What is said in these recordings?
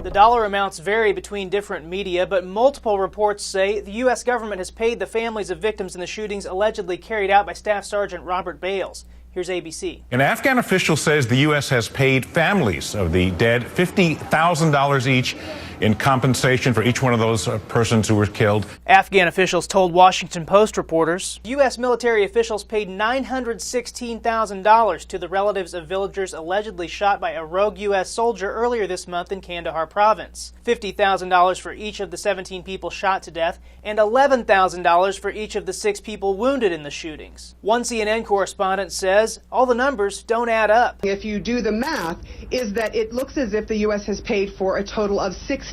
The dollar amounts vary between different media, but multiple reports say the U.S. government has paid the families of victims in the shootings allegedly carried out by Staff Sgt. Robert Bales. Here's ABC. An Afghan official says the U.S. has paid families of the dead $50,000 each in compensation for each one of those persons who were killed. Afghan officials told Washington Post reporters U.S. military officials paid $916,000 to the relatives of villagers allegedly shot by a rogue U.S. soldier earlier this month in Kandahar Province. $50,000 for each of the 17 people shot to death and $11,000 for each of the 6 people wounded in the shootings. One CNN correspondent says all the numbers don't add up. If you do the math, is that it looks as if the U.S. has paid for a total of 16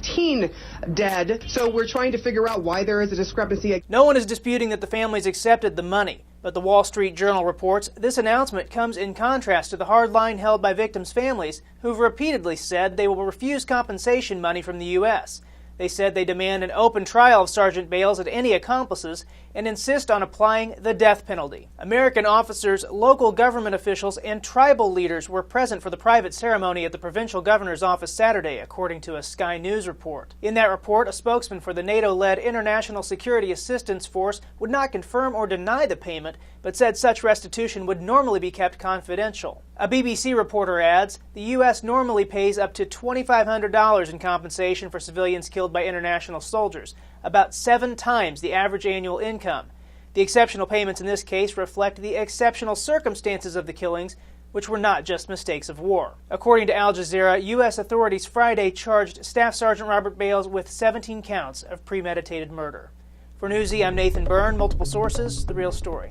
dead. So we're trying to figure out why there is a discrepancy. No one is disputing that the families accepted the money, but the Wall Street Journal reports this announcement comes in contrast to the hard line held by victims' families, who've repeatedly said they will refuse compensation money from the U.S. They said they demand an open trial of Sergeant Bales and any accomplices and insist on applying the death penalty. American officers, local government officials, and tribal leaders were present for the private ceremony at the provincial governor's office Saturday, according to a Sky News report. In that report, a spokesman for the NATO-led International Security Assistance Force would not confirm or deny the payment, but said such restitution would normally be kept confidential. A BBC reporter adds, the U.S. normally pays up to $2,500 in compensation for civilians killed by international soldiers, about 7 times the average annual income. The exceptional payments in this case reflect the exceptional circumstances of the killings, which were not just mistakes of war. According to Al Jazeera, U.S. authorities Friday charged Staff Sgt. Robert Bales with 17 counts of premeditated murder. For Newsy, I'm Nathan Byrne. Multiple sources, The Real Story.